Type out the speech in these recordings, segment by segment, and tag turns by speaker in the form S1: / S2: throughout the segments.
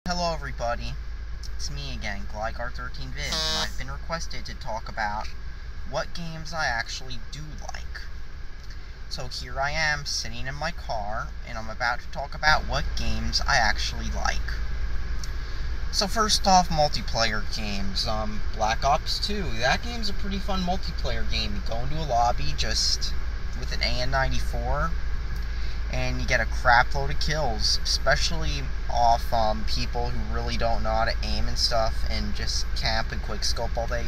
S1: Hello everybody, it's me again, Gligar13Viz, and I've been requested to talk about what games I actually do like. So here I am, sitting in my car, and I'm about to talk about what games I actually like. So first off, multiplayer games. Black Ops 2, that game's a pretty fun multiplayer game. You go into a lobby just with an AN-94, and you get a crap load of kills, especially off people who really don't know how to aim and stuff and just camp and quickscope all day.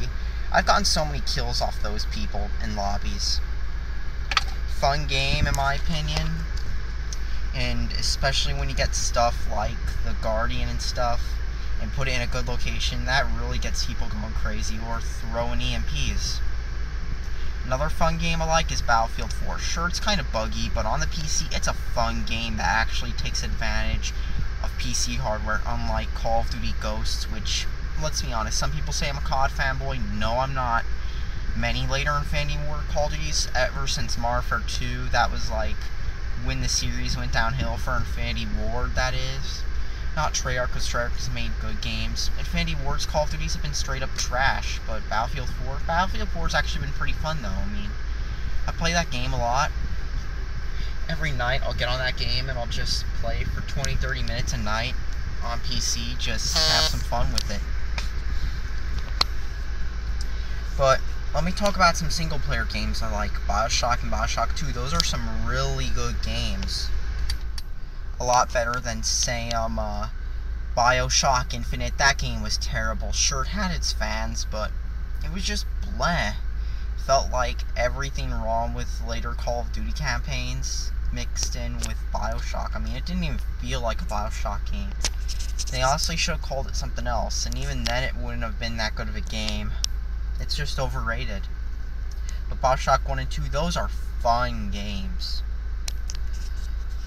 S1: I've gotten so many kills off those people in lobbies. Fun game in my opinion, and especially when you get stuff like the Guardian and stuff and put it in a good location, that really gets people going crazy, or throwing EMPs. Another fun game I like is Battlefield 4. Sure, it's kind of buggy, but on the PC, it's a fun game that actually takes advantage of PC hardware, unlike Call of Duty Ghosts, which, let's be honest, some people say I'm a COD fanboy. No, I'm not. Many later Infinity Ward Call of Duties, ever since Modern Warfare 2, that was like when the series went downhill for Infinity Ward, that is. Not Treyarch, because Treyarch has made good games. Infinity Ward's Call of Duties have been straight up trash, but Battlefield 4 has actually been pretty fun though. I mean, I play that game a lot. Every night I'll get on that game and I'll just play for 20-30 minutes a night on PC, just have some fun with it. But let me talk about some single player games I like. BioShock and BioShock 2, those are some really good games. A lot better than, say, BioShock Infinite. That game was terrible. Sure, it had its fans, but it was just bleh. Felt like everything wrong with later Call of Duty campaigns mixed in with BioShock. I mean, it didn't even feel like a BioShock game. They honestly should have called it something else, and even then it wouldn't have been that good of a game. It's just overrated. But BioShock 1 and 2, those are fun games.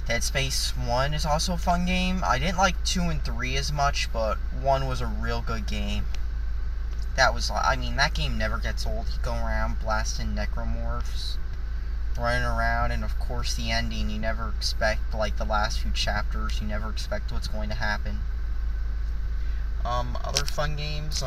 S1: Dead Space 1 is also a fun game. I didn't like 2 and 3 as much, but 1 was a real good game. That was, I mean, that game never gets old. You go around blasting necromorphs, running around, and of course the ending, you never expect, like the last few chapters, you never expect what's going to happen. Other fun games,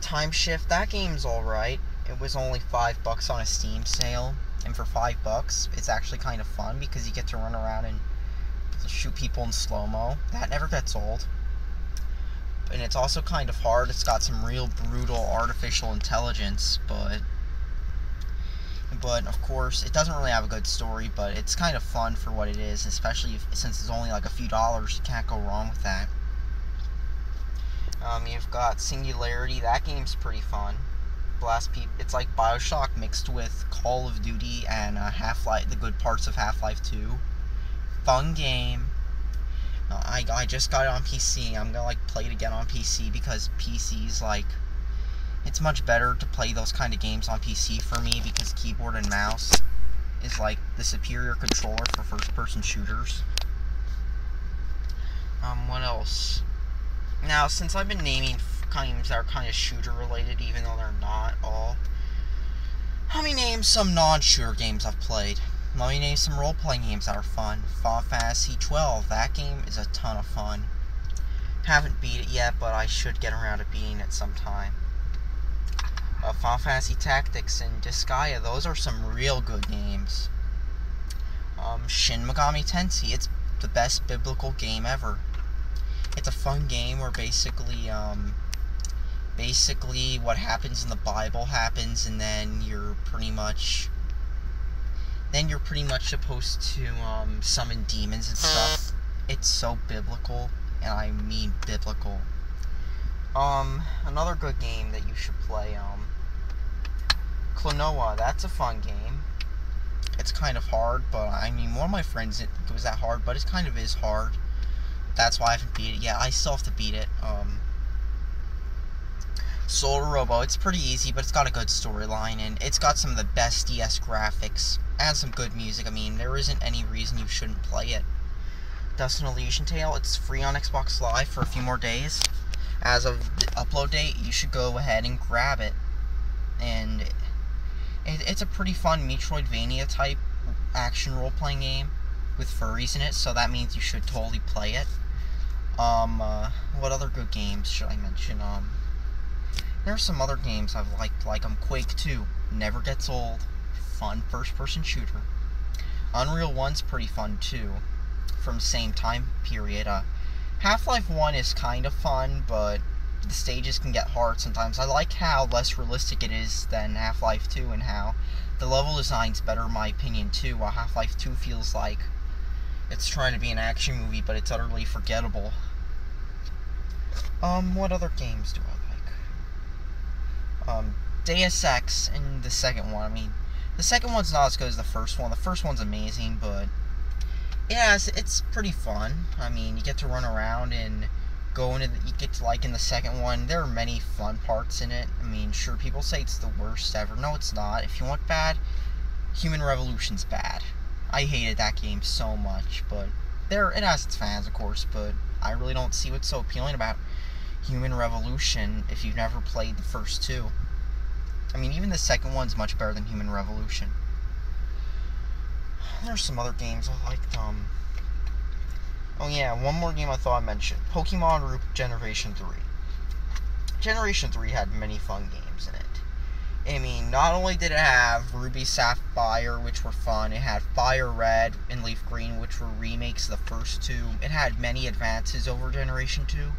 S1: Time Shift, that game's alright. It was only $5 on a Steam sale. And for $5, it's actually kind of fun because you get to run around and shoot people in slow-mo. That never gets old. And it's also kind of hard. It's got some real brutal artificial intelligence, but of course, it doesn't really have a good story, but it's kind of fun for what it is, especially since it's only like a few dollars. You can't go wrong with that. You've got Singularity. That game's pretty fun. It's like BioShock mixed with Call of Duty and Half-Life, the good parts of Half-Life 2. Fun game. I just got it on PC. I'm gonna play it again on PC because PC's it's much better to play those kind of games on PC for me, because keyboard and mouse is like the superior controller for first-person shooters. What else? Now, since I've been naming games that are kind of shooter related, even though they're not all, let me name some non-shooter games I've played. Let me name some role-playing games that are fun. Final Fantasy 12, that game is a ton of fun. Haven't beat it yet, but I should get around to beating it sometime. Final Fantasy Tactics and Disgaea, those are some real good games. Shin Megami Tensei, it's the best biblical game ever. It's a fun game where basically what happens in the Bible happens, and then you're pretty much supposed to summon demons and stuff. It's so biblical, and I mean biblical. Another good game that you should play, Klonoa, that's a fun game. It's kind of hard, but I mean, one of my friends didn't think it was that hard, but it kind of is hard. That's why I haven't beat it yet. I still have to beat it. Solar Robo, it's pretty easy, but it's got a good storyline, and it's got some of the best DS graphics, and some good music. I mean, there isn't any reason you shouldn't play it. Dust and Elysian Tale, it's free on Xbox Live for a few more days. As of the upload date, you should go ahead and grab it. And it's a pretty fun Metroidvania type action role-playing game with furries in it, so that means you should totally play it. What other good games should I mention? There are some other games I've liked, like Quake 2, never gets old, fun first-person shooter. Unreal 1's pretty fun too, from the same time period. Half-Life 1 is kind of fun, but the stages can get hard sometimes. I like how less realistic it is than Half-Life 2, and how the level design's better in my opinion too, while Half-Life 2 feels like it's trying to be an action movie, but it's utterly forgettable. What other games do I like? Deus Ex and the second one. I mean, the second one's not as good as the first one. The first one's amazing, but yeah, it's pretty fun. I mean, you get to run around and go into you get to, like, in the second one, there are many fun parts in it. I mean, sure, people say it's the worst ever. No, it's not. If you want bad, Human Revolution's bad. I hated that game so much, but it has its fans, of course, but I really don't see what's so appealing about Human Revolution if you've never played the first two. I mean, even the second one's much better than Human Revolution. There's some other games I liked. Oh yeah, one more game I thought I'd mention. Pokemon Generation 3. Generation 3 had many fun games in it. I mean, not only did it have Ruby Sapphire, which were fun, it had Fire Red and Leaf Green, which were remakes of the first two. It had many advances over Generation 2.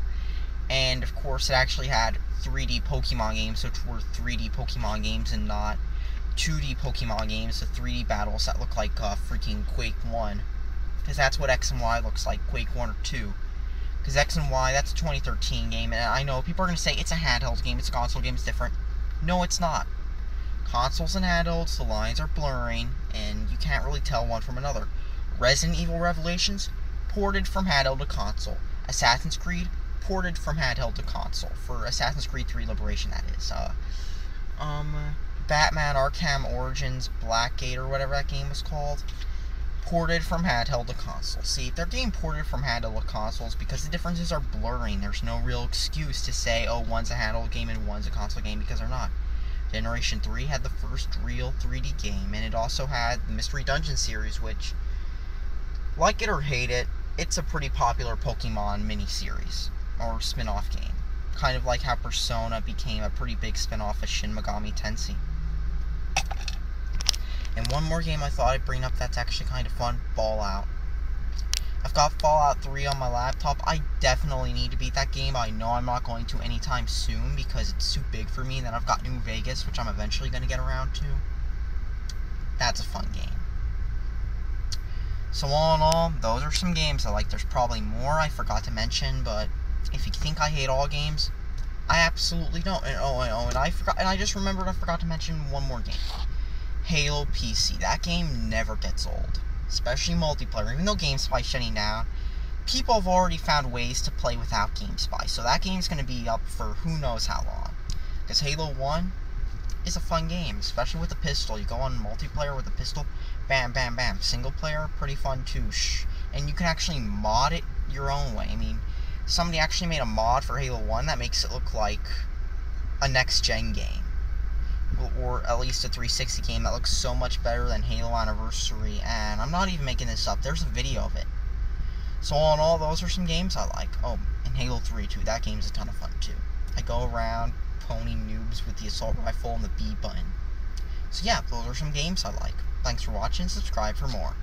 S1: And, of course, it actually had 3D Pokemon games, which were 3D Pokemon games and not 2D Pokemon games, the 3D battles that look like freaking Quake 1. Because that's what X and Y looks like, Quake 1 or 2. Because X and Y, that's a 2013 game, and I know people are going to say it's a handheld game, it's a console game, it's different. No, it's not. Consoles and handhelds, the lines are blurring, and you can't really tell one from another. Resident Evil Revelations, ported from handheld to console. Assassin's Creed, ported from handheld to console. For Assassin's Creed 3 Liberation, that is. Batman Arkham Origins Blackgate, or whatever that game was called, ported from handheld to console. See, if they're getting ported from handheld to consoles because the differences are blurring, there's no real excuse to say, oh, one's a handheld game and one's a console game, because they're not. Generation 3 had the first real 3D game, and it also had the Mystery Dungeon series, which, like it or hate it, it's a pretty popular Pokemon mini-series, or spin-off game. Kind of like how Persona became a pretty big spin-off of Shin Megami Tensei. And one more game I thought I'd bring up that's actually kind of fun, Fallout. I've got Fallout 3 on my laptop. I definitely need to beat that game. I know I'm not going to anytime soon because it's too big for me. And then I've got New Vegas, which I'm eventually going to get around to. That's a fun game. So all in all, those are some games I like. There's probably more I forgot to mention, but if you think I hate all games, I absolutely don't. And I just remembered I forgot to mention one more game. Halo PC. That game never gets old, especially multiplayer. Even though GameSpy's shutting down, people have already found ways to play without GameSpy, so that game's going to be up for who knows how long. Because Halo 1 is a fun game, especially with the pistol. You go on multiplayer with the pistol, bam, bam, bam. Single player, pretty fun too. And you can actually mod it your own way. I mean, somebody actually made a mod for Halo 1 that makes it look like a next-gen game. Or at least a 360 game that looks so much better than Halo Anniversary, and I'm not even making this up, there's a video of it. So all in all, those are some games I like. Oh, and Halo 3 too, that game's a ton of fun too. I go around pwning noobs with the assault rifle and the B button. So yeah, those are some games I like. Thanks for watching, subscribe for more.